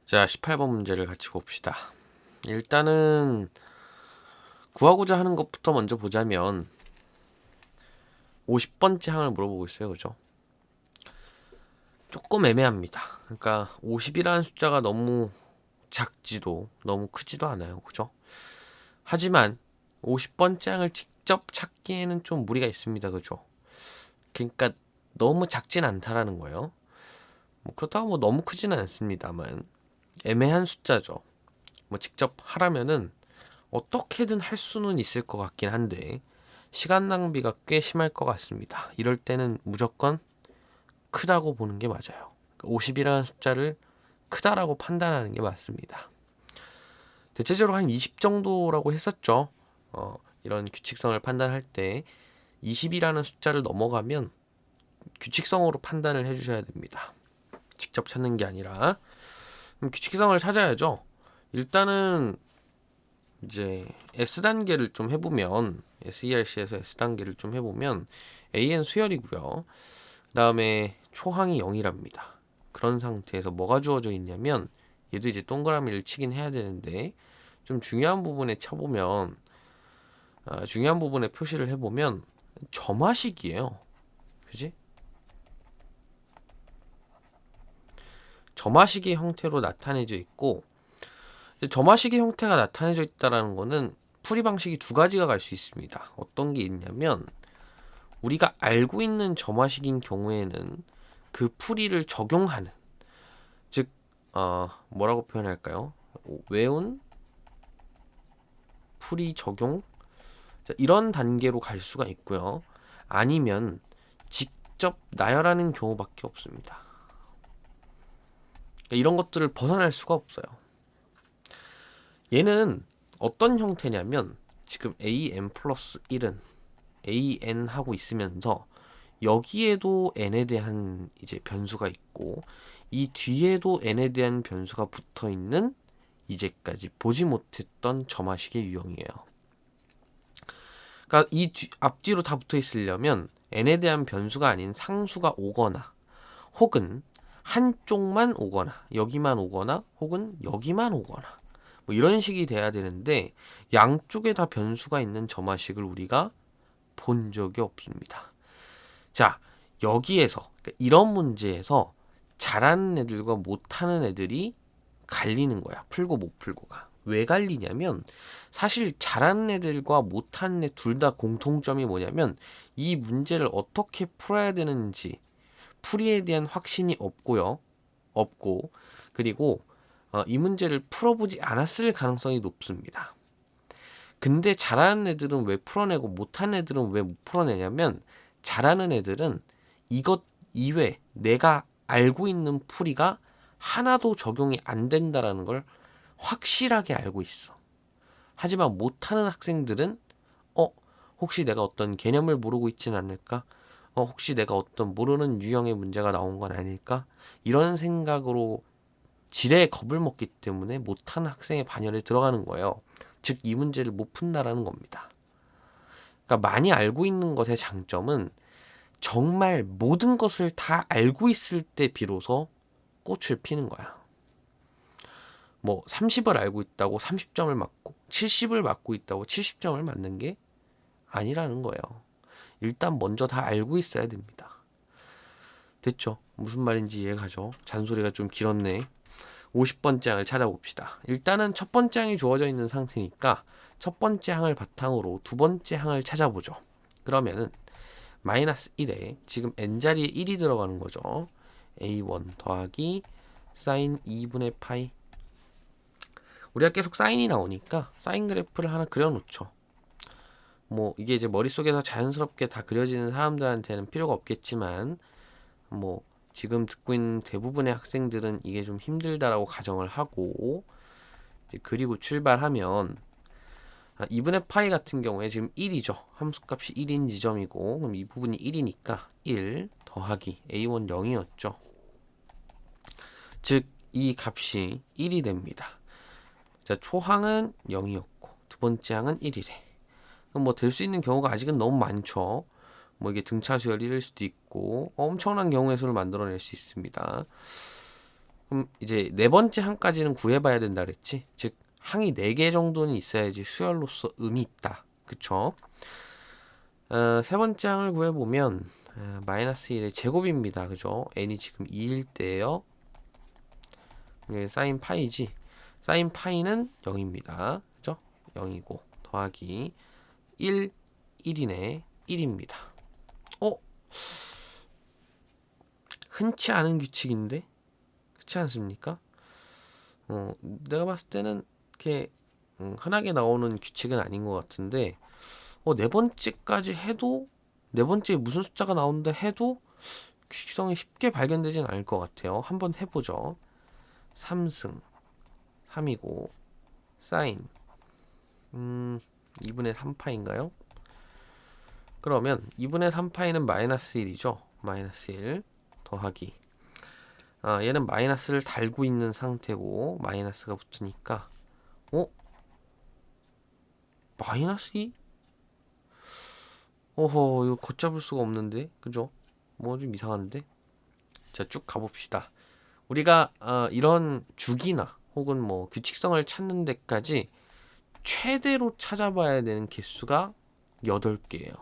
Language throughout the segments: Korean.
자, 18번 문제를 같이 봅시다. 일단은 구하고자 하는 것부터 먼저 보자면 50번째 항을 물어보고 있어요. 그죠? 조금 애매합니다. 그러니까 50이라는 숫자가 너무 작지도 너무 크지도 않아요. 그죠? 하지만 50번째 항을 직접 찾기에는 좀 무리가 있습니다. 그죠? 그러니까 너무 작진 않다라는 거예요. 그렇다고 뭐 너무 크지는 않습니다만 애매한 숫자죠. 뭐 직접 하라면은 어떻게든 할 수는 있을 것 같긴 한데 시간 낭비가 꽤 심할 것 같습니다. 이럴 때는 무조건 크다고 보는 게 맞아요. 50이라는 숫자를 크다라고 판단하는 게 맞습니다. 대체적으로 한 20 정도라고 했었죠. 이런 규칙성을 판단할 때 20이라는 숫자를 넘어가면 규칙성으로 판단을 해주셔야 됩니다. 직접 찾는 게 아니라 규칙성을 찾아야죠. 일단은 이제 S단계를 좀 해보면 SERC에서 S단계를 좀 해보면 AN 수열이고요. 그 다음에 초항이 0이랍니다. 그런 상태에서 뭐가 주어져 있냐면 얘도 이제 동그라미를 치긴 해야 되는데 좀 중요한 부분에 쳐보면 중요한 부분에 표시를 해보면 점화식이에요. 그지? 점화식의 형태로 나타내져 있고 점화식의 형태가 나타내져 있다는 거는 풀이 방식이 두 가지가 갈 수 있습니다. 어떤 게 있냐면 우리가 알고 있는 점화식인 경우에는 그 풀이를 적용하는 즉 뭐라고 표현할까요? 외운 풀이 적용 이런 단계로 갈 수가 있고요. 아니면 직접 나열하는 경우밖에 없습니다. 그러니까 이런 것들을 벗어날 수가 없어요. 얘는 어떤 형태냐면 지금 an 플러스 1은 an 하고 있으면서 여기에도 n에 대한 이제 변수가 있고 이 뒤에도 n에 대한 변수가 붙어 있는 이제까지 보지 못했던 점화식의 유형이에요. 그러니까 이 앞뒤로 다 붙어 있으려면 n에 대한 변수가 아닌 상수가 오거나 혹은 한쪽만 오거나 여기만 오거나 혹은 여기만 오거나 뭐 이런 식이 돼야 되는데 양쪽에 다 변수가 있는 점화식을 우리가 본 적이 없습니다. 자, 여기에서 그러니까 이런 문제에서 잘하는 애들과 못하는 애들이 갈리는 거야. 풀고 못 풀고가. 왜 갈리냐면 사실 잘하는 애들과 못하는 애 둘 다 공통점이 뭐냐면 이 문제를 어떻게 풀어야 되는지 풀이에 대한 확신이 없고요. 없고 그리고 이 문제를 풀어보지 않았을 가능성이 높습니다. 근데 잘하는 애들은 왜 풀어내고 못하는 애들은 왜 못 풀어내냐면 잘하는 애들은 이것 이외 내가 알고 있는 풀이가 하나도 적용이 안 된다라는 걸 확실하게 알고 있어. 하지만 못하는 학생들은 어 혹시 내가 어떤 개념을 모르고 있진 않을까? 혹시 내가 어떤 모르는 유형의 문제가 나온 건 아닐까? 이런 생각으로 지레 겁을 먹기 때문에 못하는 학생의 반열에 들어가는 거예요. 즉 이 문제를 못 푼다라는 겁니다. 그러니까 많이 알고 있는 것의 장점은 정말 모든 것을 다 알고 있을 때 비로소 꽃을 피는 거야. 뭐 30을 알고 있다고 30점을 맞고 70을 맞고 있다고 70점을 맞는 게 아니라는 거예요. 일단 먼저 다 알고 있어야 됩니다. 됐죠? 무슨 말인지 이해가죠? 잔소리가 좀 길었네. 50번째 항을 찾아봅시다. 일단은 첫 번째 항이 주어져 있는 상태니까 첫 번째 항을 바탕으로 두 번째 항을 찾아보죠. 그러면은 마이너스 1에 지금 n자리에 1이 들어가는 거죠. a1 더하기 사인 2분의 파이. 우리가 계속 사인이 나오니까 사인 그래프를 하나 그려놓죠. 뭐 이게 이제 머릿속에서 자연스럽게 다 그려지는 사람들한테는 필요가 없겠지만 뭐 지금 듣고 있는 대부분의 학생들은 이게 좀 힘들다라고 가정을 하고 이제 그리고 출발하면 2분의 파이 같은 경우에 지금 1이죠. 함수값이 1인 지점이고 그럼 이 부분이 1이니까 1 더하기 a1 0이었죠. 즉 이 값이 1이 됩니다. 자, 초항은 0이었고 두 번째 항은 1이래. 그럼 뭐 될 수 있는 경우가 아직은 너무 많죠. 뭐 이게 등차 수열 1일 수도 있고 엄청난 경우의 수를 만들어낼 수 있습니다. 그럼 이제 네 번째 항까지는 구해봐야 된다 그랬지. 즉 항이 4개 정도는 있어야지 수열로서 의미 있다. 그쵸? 세 번째 항을 구해보면 마이너스 1의 제곱입니다. 그죠? n이 지금 2일 때예요. 사인 파이지. 사인 파이는 0입니다. 그죠? 0이고 더하기 1, 1이네. 1입니다. 흔치 않은 규칙인데? 그렇지 않습니까? 내가 봤을 때는 이렇게 흔하게 나오는 규칙은 아닌 것 같은데 네 번째까지 해도 네 번째에 무슨 숫자가 나온다 해도 규칙성이 쉽게 발견되진 않을 것 같아요. 한번 해보죠. 3승 3이고 사인 2분의 3파인가요? 그러면 2분의 3파이는 마이너스 1이죠. 마이너스 1 더하기 얘는 마이너스를 달고 있는 상태고 마이너스가 붙으니까 마이너스 2? 어허 이거 걷잡을 수가 없는데 그죠? 뭐 좀 이상한데? 자 쭉 가봅시다. 우리가 이런 주기나 혹은 뭐 규칙성을 찾는 데까지 최대로 찾아봐야 되는 개수가 8개예요.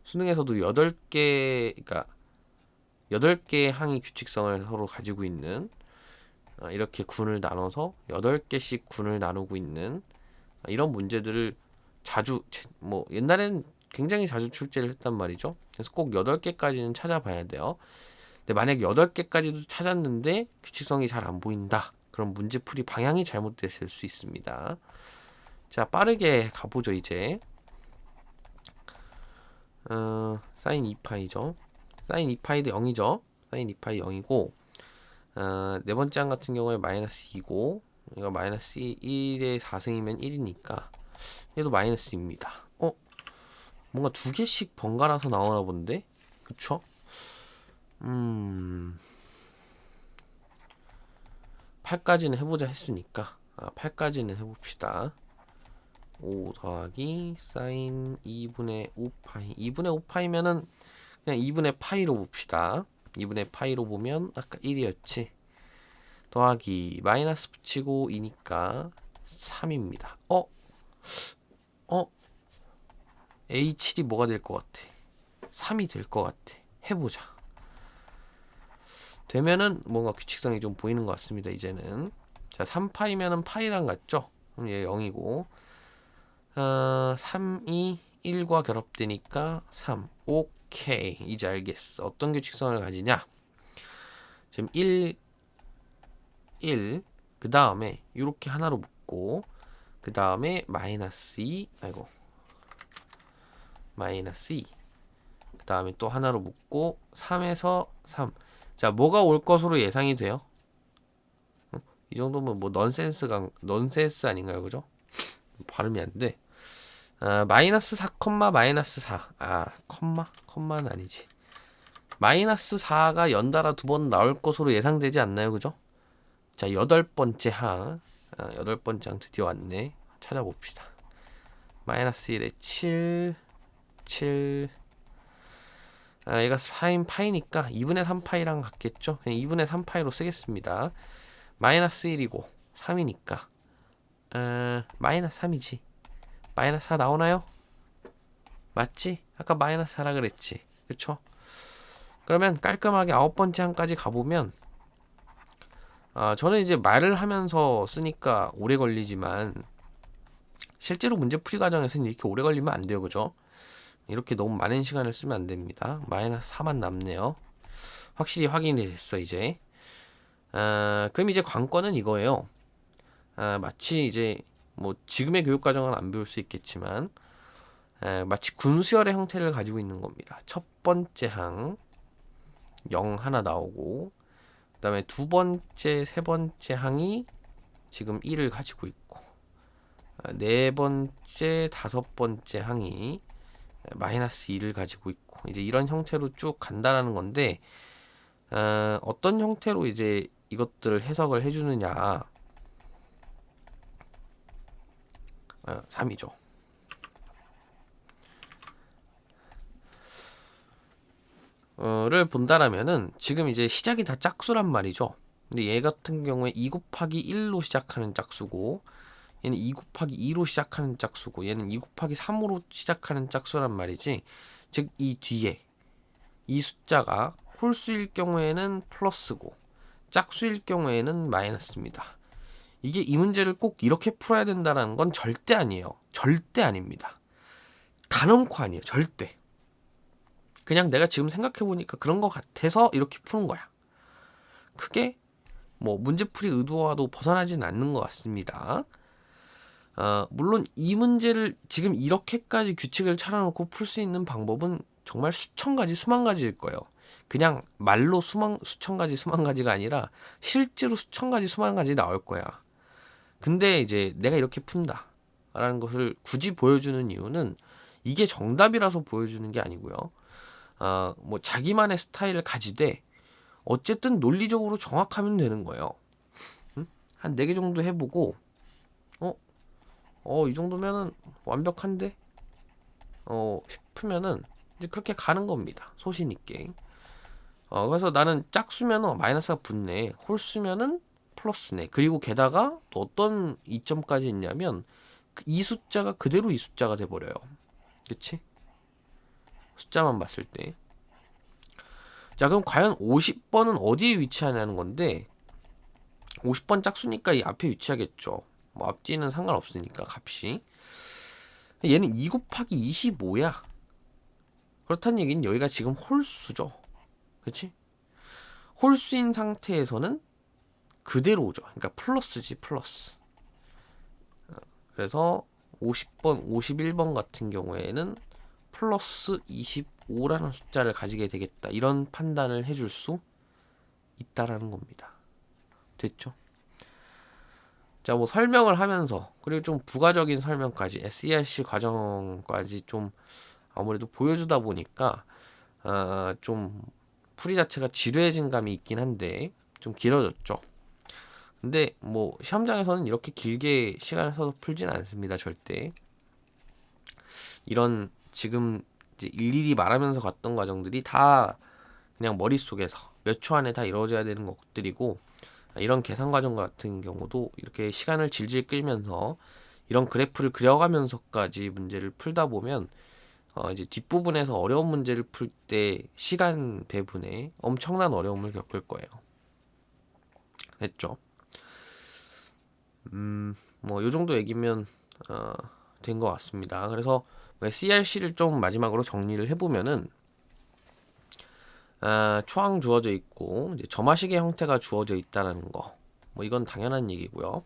수능에서도 8개, 그러니까 8개의 항이 규칙성을 서로 가지고 있는 이렇게 군을 나눠서 8개씩 군을 나누고 있는 이런 문제들을 자주 뭐 옛날엔 굉장히 자주 출제를 했단 말이죠. 그래서 꼭 8개까지는 찾아봐야 돼요. 근데 만약 8개까지도 찾았는데 규칙성이 잘 안 보인다. 그럼 문제풀이 방향이 잘못됐을 수 있습니다. 자, 빠르게 가보죠, 이제. 사인 2파이죠. 사인 2파이도 0이죠. 사인 2파이 0이고, 네 번째 항 같은 경우에 마이너스 2고, 이거 마이너스 1의 4승이면 1이니까, 얘도 마이너스입니다. 뭔가 2개씩 번갈아서 나오나 본데? 그쵸? 8까지는 해보자 했으니까 8까지는 해봅시다. 5 더하기 사인 2분의 5파이 2분의 5파이면은 그냥 2분의 파이로 봅시다. 2분의 파이로 보면 아까 1이었지. 더하기 마이너스 붙이고 2니까 3입니다. A7이 뭐가 될 것 같아? 3이 될 것 같아. 해보자. 되면은 뭔가 규칙성이 좀 보이는 것 같습니다. 이제는 자 3파이면은 파이랑 같죠? 그럼 얘 0이고 3이 1과 결합되니까 3. 오케이. 이제 알겠어. 어떤 규칙성을 가지냐? 지금 1, 1. 그 다음에 이렇게 하나로 묶고 그 다음에 마이너스 2. 아이고. 마이너스 2. 그 다음에 또 하나로 묶고 3에서 3. 자, 뭐가 올 것으로 예상이 돼요? 이 정도면 뭐 넌센스 아닌가요? 그죠? 발음이 안 돼. 마이너스 4, 마이너스 4. 컴마는 아니지. 마이너스 4가 연달아 2번 나올 것으로 예상되지 않나요? 그죠? 자, 8번째 항. 8번째 항 드디어 왔네. 찾아봅시다. 마이너스 1에 7, 7. 얘가 파인 파이니까 2분의 3파이랑 같겠죠? 그냥 2분의 3파이로 쓰겠습니다. 마이너스 1이고 3이니까 마이너스 3이지. 마이너스 4 나오나요? 맞지? 아까 마이너스 4라 그랬지. 그쵸? 그러면 깔끔하게 9번째 항까지 가보면 저는 이제 말을 하면서 쓰니까 오래 걸리지만 실제로 문제풀이 과정에서는 이렇게 오래 걸리면 안 돼요. 그죠? 이렇게 너무 많은 시간을 쓰면 안 됩니다. 마이너스 4만 남네요. 확실히 확인이 됐어 이제. 그럼 이제 관건은 이거예요. 마치 이제 뭐 지금의 교육 과정은 안 배울 수 있겠지만 마치 군수열의 형태를 가지고 있는 겁니다. 첫 번째 항 0 하나 나오고 그 다음에 두 번째, 세 번째 항이 지금 1을 가지고 있고 네 번째, 다섯 번째 항이 마이너스 2를 가지고 있고 이제 이런 형태로 쭉 간다라는 건데 어떤 형태로 이제 이것들을 해석을 해주느냐 3이죠. 를 본다라면은 지금 이제 시작이 다 짝수란 말이죠. 근데 얘 같은 경우에 2 곱하기 1로 시작하는 짝수고 얘는 2 곱하기 2로 시작하는 짝수고 얘는 2 곱하기 3으로 시작하는 짝수란 말이지. 즉 이 뒤에 이 숫자가 홀수일 경우에는 플러스고 짝수일 경우에는 마이너스입니다. 이게 이 문제를 꼭 이렇게 풀어야 된다는 건 절대 아니에요. 절대 아닙니다. 단언코 아니에요. 절대. 그냥 내가 지금 생각해보니까 그런 것 같아서 이렇게 푸는 거야. 크게 뭐 문제풀이 의도와도 벗어나진 않는 것 같습니다. 물론 이 문제를 지금 이렇게까지 규칙을 차려놓고 풀 수 있는 방법은 정말 수천 가지, 수만 가지일 거예요. 그냥 말로 수천 가지, 수만 가지가 아니라 실제로 수천 가지, 수만 가지 나올 거야. 근데 이제 내가 이렇게 푼다 라는 것을 굳이 보여주는 이유는 이게 정답이라서 보여주는 게 아니고요. 뭐 자기만의 스타일을 가지되 어쨌든 논리적으로 정확하면 되는 거예요. 한 4개 정도 해보고 이 정도면은 완벽한데? 싶으면은 이제 그렇게 가는 겁니다. 소신 있게. 그래서 나는 짝수면은 마이너스가 붙네. 홀수면은 플러스네. 그리고 게다가 또 어떤 이점까지 있냐면 이 숫자가 그대로 이 숫자가 돼버려요. 그치? 숫자만 봤을 때. 자, 그럼 과연 50번은 어디에 위치하냐는 건데 50번 짝수니까 이 앞에 위치하겠죠. 뭐 앞뒤는 상관없으니까 값이. 얘는 2 곱하기 25야. 그렇다는 얘기는 여기가 지금 홀수죠. 그치? 홀수인 상태에서는 그대로 오죠. 그러니까 플러스지, 플러스. 그래서 50번, 51번 같은 경우에는 플러스 25라는 숫자를 가지게 되겠다. 이런 판단을 해줄 수 있다라는 겁니다. 됐죠? 자, 뭐 설명을 하면서 그리고 좀 부가적인 설명까지 SERC 과정까지 좀 아무래도 보여주다 보니까 좀 풀이 자체가 지루해진 감이 있긴 한데 좀 길어졌죠. 근데 뭐 시험장에서는 이렇게 길게 시간을 써서 풀진 않습니다. 절대. 이런 지금 이제 일일이 말하면서 갔던 과정들이 다 그냥 머릿속에서 몇 초 안에 다 이루어져야 되는 것들이고 이런 계산 과정 같은 경우도 이렇게 시간을 질질 끌면서 이런 그래프를 그려가면서까지 문제를 풀다 보면 이제 뒷부분에서 어려운 문제를 풀 때 시간 배분에 엄청난 어려움을 겪을 거예요. 됐죠? 뭐 요 정도 얘기면 된 것 같습니다. 그래서 CRC를 좀 마지막으로 정리를 해보면은 초항 주어져 있고 이제 점화식의 형태가 주어져 있다는 거, 뭐 이건 당연한 얘기고요.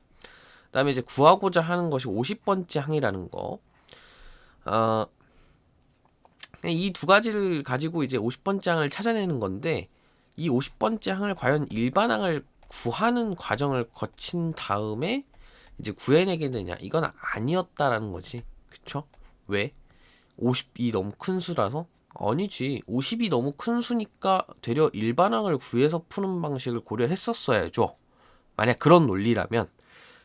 그다음에 이제 구하고자 하는 것이 50번째 항이라는 거. 이 두 가지를 가지고 이제 50번째 항을 찾아내는 건데 이 50번째 항을 과연 일반항을 구하는 과정을 거친 다음에 이제 구해내게 되냐? 이건 아니었다라는 거지. 그쵸? 왜? 50이 너무 큰 수라서? 아니지. 50이 너무 큰 수니까 되려 일반항을 구해서 푸는 방식을 고려했었어야죠. 만약 그런 논리라면.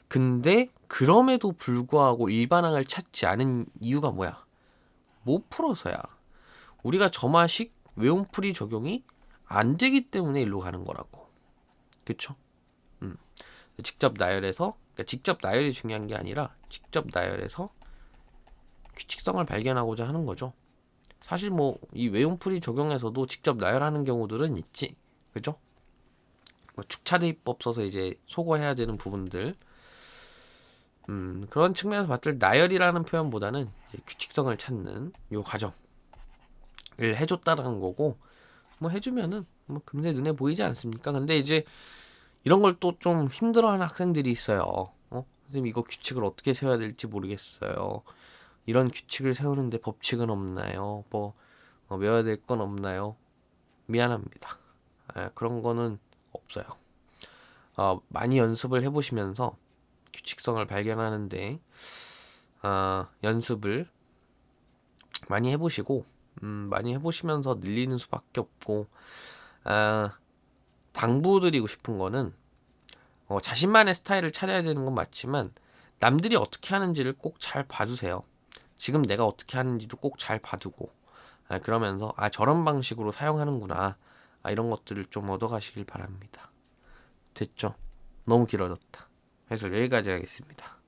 근데 그럼에도 불구하고 일반항을 찾지 않은 이유가 뭐야? 못 풀어서야. 우리가 점화식 외움풀이 적용이 안 되기 때문에 일로 가는 거라고. 그쵸? 직접 나열해서, 그러니까 직접 나열이 중요한 게 아니라 직접 나열해서 규칙성을 발견하고자 하는 거죠. 사실 뭐 이 외움풀이 적용에서도 직접 나열하는 경우들은 있지. 그죠? 뭐 축차대입법 써서 이제 소거해야 되는 부분들. 그런 측면에서 봤을 때 나열이라는 표현보다는 규칙성을 찾는 요 과정을 해줬다라는 거고, 뭐 해주면은 뭐 금세 눈에 보이지 않습니까? 근데 이제 이런 걸 또 좀 힘들어하는 학생들이 있어요. 선생님 이거 규칙을 어떻게 세워야 될지 모르겠어요. 이런 규칙을 세우는데 법칙은 없나요? 뭐 외워야 될 건 없나요? 미안합니다. 그런 거는 없어요. 많이 연습을 해보시면서 규칙성을 발견하는데 연습을 많이 해보시고 많이 해보시면서 늘리는 수밖에 없고 당부드리고 싶은 거는 자신만의 스타일을 찾아야 되는 건 맞지만 남들이 어떻게 하는지를 꼭 잘 봐주세요. 지금 내가 어떻게 하는지도 꼭 잘 봐두고 그러면서 저런 방식으로 사용하는구나 이런 것들을 좀 얻어가시길 바랍니다. 됐죠? 너무 길어졌다. 해서 여기까지 하겠습니다.